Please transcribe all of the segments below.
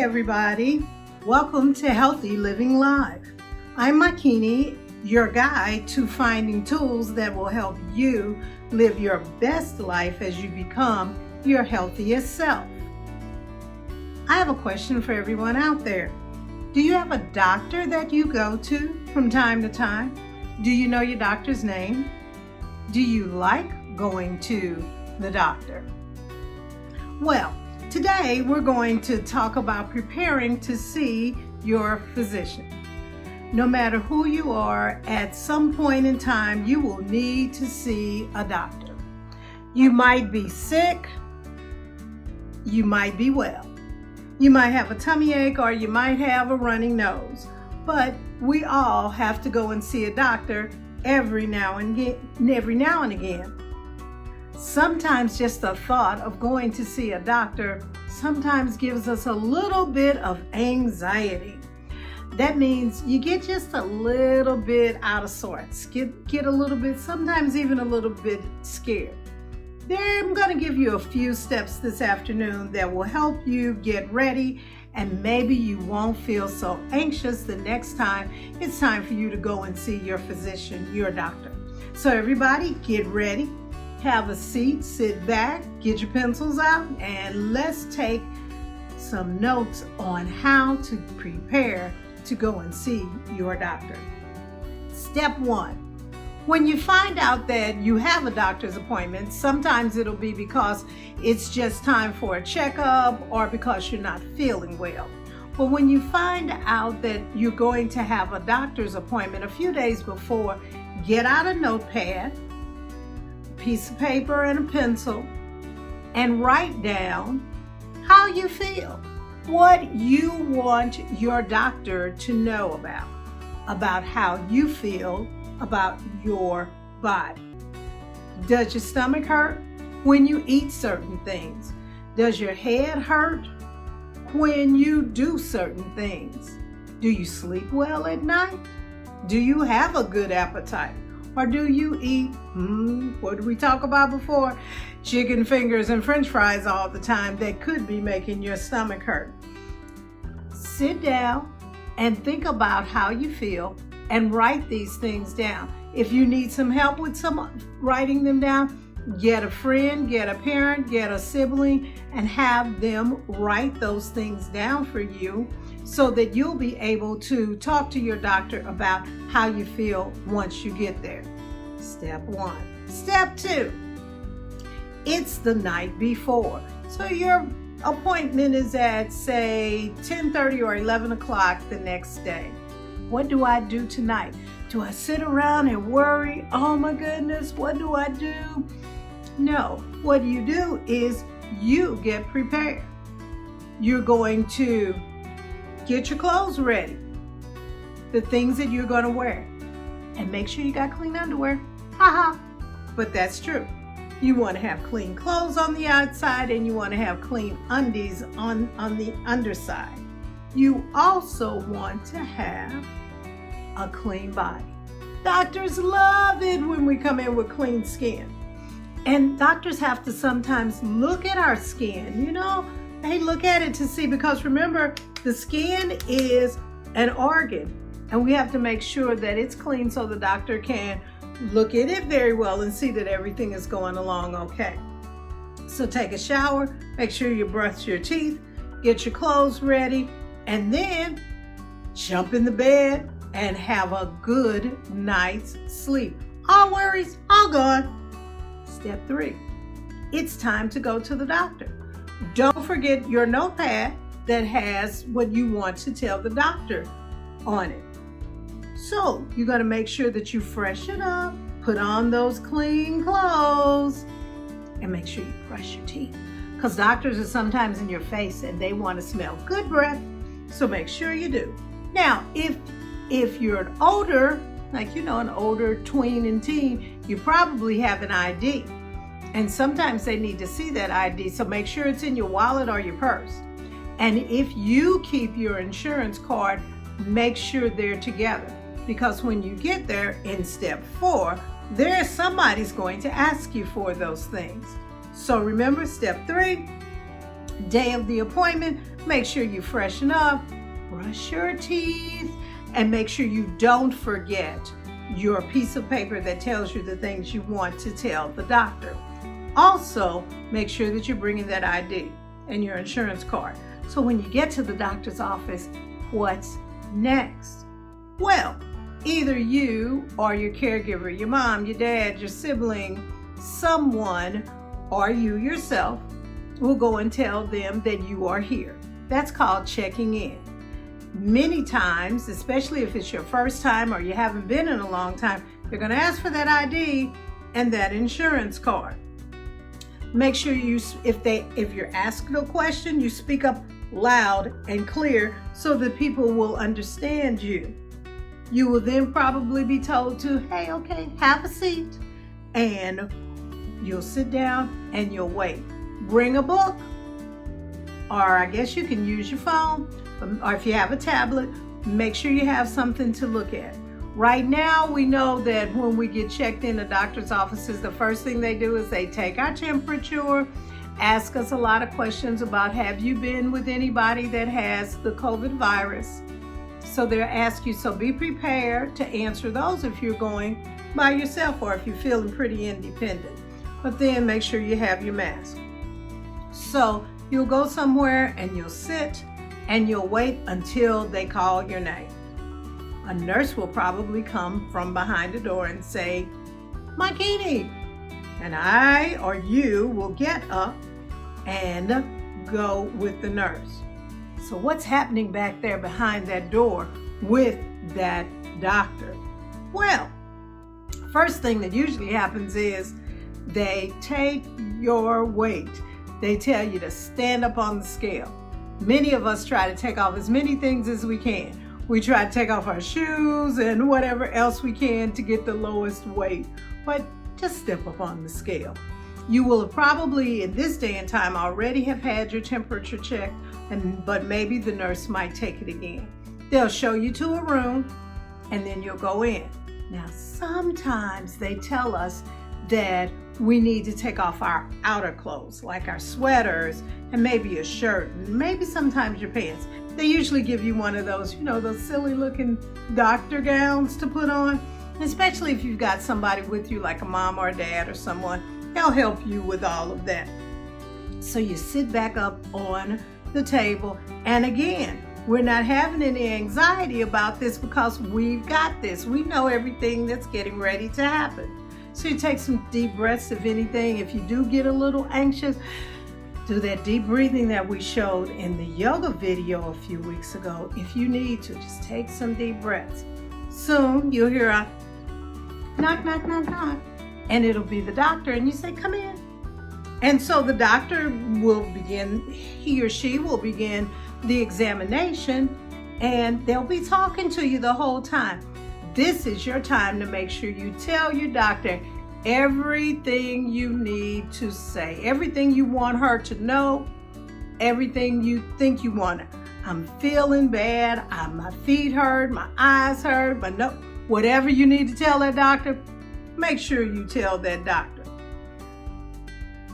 everybody. Welcome to Healthy Living Live. I'm Makini, your guide to finding tools that will help you live your best life as you become your healthiest self. I have a question for everyone out there. Do you have a doctor that you go to from time to time? Do you know your doctor's name? Do you like going to the doctor? Well, today we're going to talk about preparing to see your physician. No matter who you are, at some point in time you will need to see a doctor. You might be sick, you might be well. You might have a tummy ache or you might have a running nose, but we all have to go and see a doctor every now and again. Sometimes just the thought of going to see a doctor sometimes gives us a little bit of anxiety. That means you get just a little bit out of sorts, get a little bit, sometimes even a little bit scared. I'm going to give you a few steps this afternoon that will help you get ready, and maybe you won't feel so anxious the next time it's time for you to go and see your physician, your doctor. So everybody, get ready. Have a seat, sit back, get your pencils out, and let's take some notes on how to prepare to go and see your doctor. Step 1. When you find out that you have a doctor's appointment, sometimes it'll be because it's just time for a checkup or because you're not feeling well. But when you find out that you're going to have a doctor's appointment a few days before, get out a notepad, piece of paper and a pencil, and write down how you feel, what you want your doctor to know about how you feel about your body. Does your stomach hurt when you eat certain things? Does your head hurt when you do certain things? Do you sleep well at night? Do you have a good appetite? Or do you eat, what did we talk about before? Chicken fingers and french fries all the time that could be making your stomach hurt. Sit down and think about how you feel and write these things down. If you need some help with writing them down, get a friend, get a parent, get a sibling, and have them write those things down for you so that you'll be able to talk to your doctor about how you feel once you get there. Step 1. Step 2. It's the night before. So your appointment is at, say, 10:30 or 11 o'clock the next day. What do I do tonight? Do I sit around and worry? Oh my goodness, what do I do? No, what you do is you get prepared. You're going to get your clothes ready, the things that you're going to wear, and make sure you got clean underwear. Haha, but that's true. You want to have clean clothes on the outside and you want to have clean undies on the underside. You also want to have a clean body. Doctors love it when we come in with clean skin. And doctors have to sometimes look at our skin, They look at it to see, because remember, the skin is an organ and we have to make sure that it's clean so the doctor can look at it very well and see that everything is going along okay. So take a shower, make sure you brush your teeth, get your clothes ready, and then jump in the bed and have a good night's sleep. All worries, all gone. Step 3. It's time to go to the doctor. Don't forget your notepad that has what you want to tell the doctor on it. So you're going to make sure that you freshen up, put on those clean clothes, and make sure you brush your teeth. Because doctors are sometimes in your face and they want to smell good breath, so make sure you do. Now, if you're an older, an older tween and teen, you probably have an ID. And sometimes they need to see that ID, so make sure it's in your wallet or your purse. And if you keep your insurance card, make sure they're together. Because when you get there in step 4, somebody's going to ask you for those things. So remember, step 3, Day of the appointment, make sure you freshen up, brush your teeth, and make sure you don't forget your piece of paper that tells you the things you want to tell the doctor. Also, make sure that you're bringing that ID and your insurance card. So when you get to the doctor's office, what's next? Well, either you or your caregiver, your mom, your dad, your sibling, someone, or you yourself will go and tell them that you are here. That's called checking in. Many times, especially if it's your first time or you haven't been in a long time, they're going to ask for that ID and that insurance card. Make sure if you're asked a question, you speak up loud and clear so that people will understand you. You will then probably be told to, hey, okay, have a seat, and you'll sit down and you'll wait. Bring a book, or I guess you can use your phone, or if you have a tablet, make sure you have something to look at. Right now, we know that when we get checked in the doctor's offices, the first thing they do is they take our temperature, ask us a lot of questions about, have you been with anybody that has the COVID virus? So they'll ask you, so be prepared to answer those if you're going by yourself or if you're feeling pretty independent. But then make sure you have your mask. So you'll go somewhere and you'll sit and you'll wait until they call your name. A nurse will probably come from behind the door and say, Makini, and I or you will get up and go with the nurse. So what's happening back there behind that door with that doctor? Well, first thing that usually happens is they take your weight. They tell you to stand up on the scale. Many of us try to take off as many things as we can. We try to take off our shoes and whatever else we can to get the lowest weight, but just step up on the scale. You will probably, in this day and time, already have had your temperature checked, but maybe the nurse might take it again. They'll show you to a room, and then you'll go in. Now, sometimes they tell us that we need to take off our outer clothes, like our sweaters and maybe a shirt, and maybe sometimes your pants. They usually give you one of those, those silly looking doctor gowns to put on, especially if you've got somebody with you like a mom or a dad or someone. They'll help you with all of that. So you sit back up on the table, and again, we're not having any anxiety about this because we've got this. We know everything that's getting ready to happen. So you take some deep breaths, if anything. If you do get a little anxious, do that deep breathing that we showed in the yoga video a few weeks ago. If you need to, just take some deep breaths. Soon you'll hear a knock, knock, knock, knock, and it'll be the doctor, and you say, come in. And so the doctor will begin, he or she will begin the examination, and they'll be talking to you the whole time. This is your time to make sure you tell your doctor everything you need to say, everything you want her to know, everything you think you want. I'm feeling bad, my feet hurt, my eyes hurt, but no, whatever you need to tell that doctor, make sure you tell that doctor.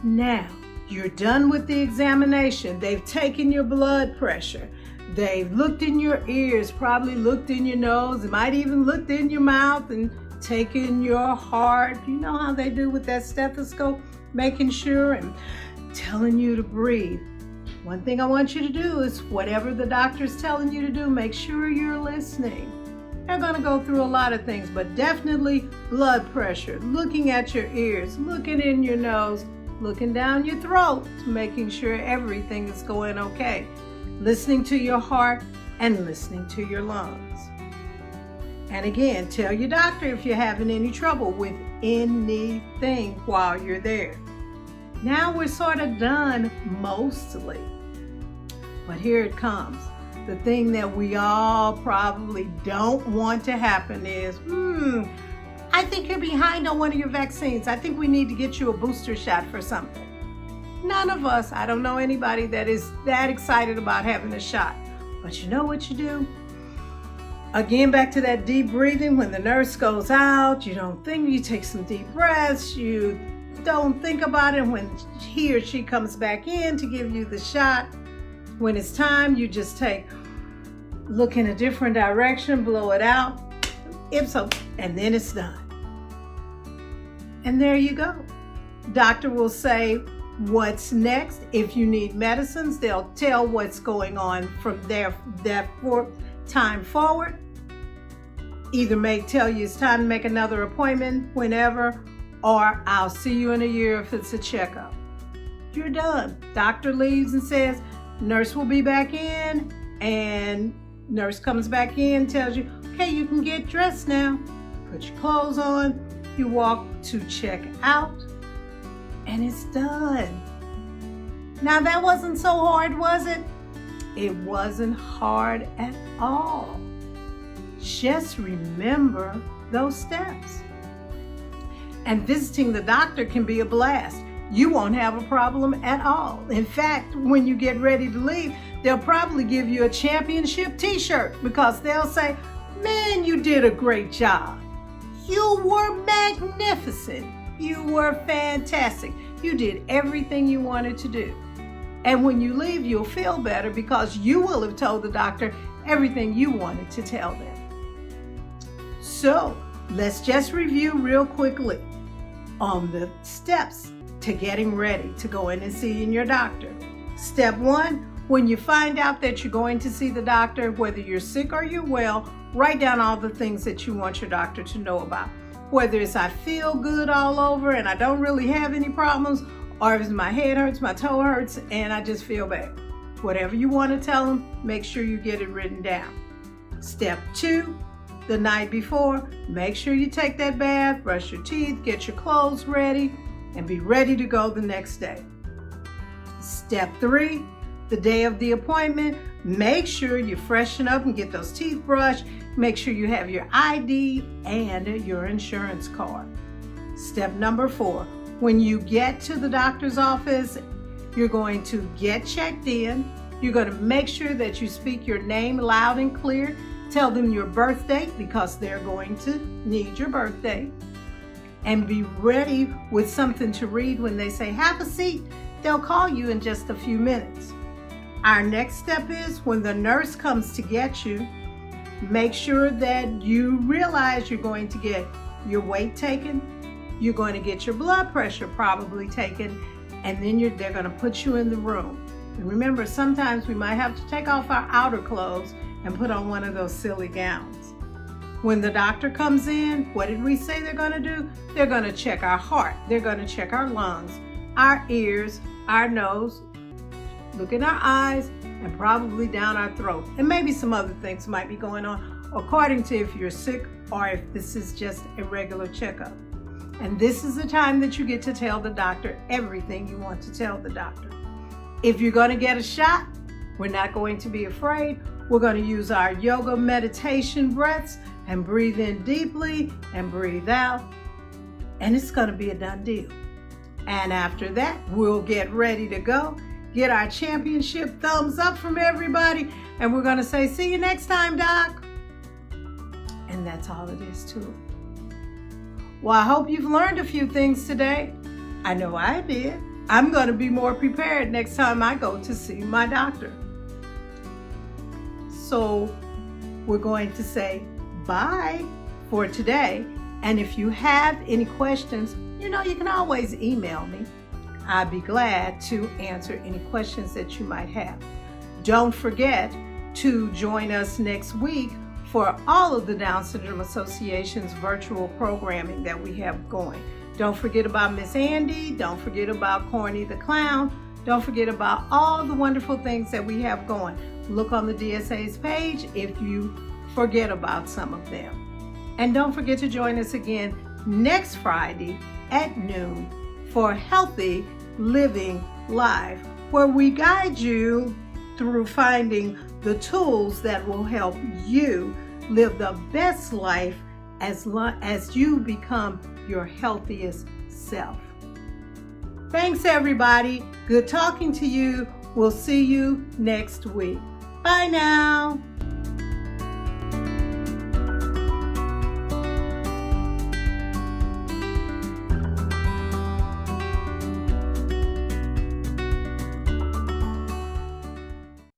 Now, you're done with the examination. They've taken your blood pressure. They've looked in your ears, probably looked in your nose, might even looked in your mouth and taken your heart. You know how they do with that stethoscope, making sure and telling you to breathe. One thing I want you to do is whatever the doctor's telling you to do, make sure you're listening. They're going to go through a lot of things, but definitely blood pressure, looking at your ears, looking in your nose, looking down your throat, making sure everything is going okay. Listening to your heart and listening to your lungs. And again, tell your doctor if you're having any trouble with anything while you're there. Now we're sort of done mostly. But here it comes. The thing that we all probably don't want to happen is, I think you're behind on one of your vaccines. I think we need to get you a booster shot for something. None of us, I don't know anybody that is that excited about having a shot. But you know what you do? Again, back to that deep breathing. When the nurse goes out, you don't think, you take some deep breaths, you don't think about it. When he or she comes back in to give you the shot, when it's time, you just look in a different direction, blow it out, and then it's done. And there you go. Doctor will say what's next. If you need medicines, they'll tell what's going on from that time forward. Either tell you it's time to make another appointment whenever, or I'll see you in a year if it's a checkup. You're done. Doctor leaves and says, nurse will be back in, and nurse comes back in, tells you, okay, you can get dressed now. Put your clothes on. You walk to check out, and it's done. Now that wasn't so hard, was it? It wasn't hard at all. Just remember those steps. And visiting the doctor can be a blast. You won't have a problem at all. In fact, when you get ready to leave, they'll probably give you a championship t-shirt, because they'll say, man, you did a great job. You were magnificent. You were fantastic. You did everything you wanted to do. And when you leave, you'll feel better because you will have told the doctor everything you wanted to tell them. So let's just review real quickly on the steps to getting ready to go in and seeing your doctor. Step 1, when you find out that you're going to see the doctor, whether you're sick or you're well, write down all the things that you want your doctor to know about. Whether it's I feel good all over and I don't really have any problems, or if my head hurts, my toe hurts, and I just feel bad. Whatever you want to tell them, make sure you get it written down. Step 2, the night before, make sure you take that bath, brush your teeth, get your clothes ready, and be ready to go the next day. Step 3, the day of the appointment, make sure you freshen up and get those teeth brushed. Make sure you have your ID and your insurance card. Step number 4, when you get to the doctor's office, you're going to get checked in. You're going to make sure that you speak your name loud and clear. Tell them your birth date, because they're going to need your birthday. And be ready with something to read when they say, have a seat. They'll call you in just a few minutes. Our next step is when the nurse comes to get you, make sure that you realize you're going to get your weight taken. You're going to get your blood pressure probably taken, and then they're going to put you in the room. And remember, sometimes we might have to take off our outer clothes and put on one of those silly gowns. When the doctor comes in, what did we say they're going to do? They're going to check our heart. They're going to check our lungs, our ears, our nose, look in our eyes, and probably down our throat. And maybe some other things might be going on, according to if you're sick or if this is just a regular checkup. And this is the time that you get to tell the doctor everything you want to tell the doctor. If you're going to get a shot, we're not going to be afraid. We're going to use our yoga meditation breaths and breathe in deeply and breathe out. And it's going to be a done deal. And after that, we'll get ready to go, get our championship thumbs up from everybody, and we're going to say, see you next time, Doc. And that's all it is to it. Well, I hope you've learned a few things today. I know I did. I'm going to be more prepared next time I go to see my doctor. So we're going to say bye for today. And if you have any questions, you can always email me. I'd be glad to answer any questions that you might have. Don't forget to join us next week for all of the Down Syndrome Association's virtual programming that we have going. Don't forget about Miss Andy. Don't forget about Corny the Clown. Don't forget about all the wonderful things that we have going. Look on the DSA's page if you forget about some of them. And don't forget to join us again next Friday at noon for Healthy Living Live, where we guide you through finding the tools that will help you live the best life as you become your healthiest self. Thanks, everybody. Good talking to you. We'll see you next week. Bye now.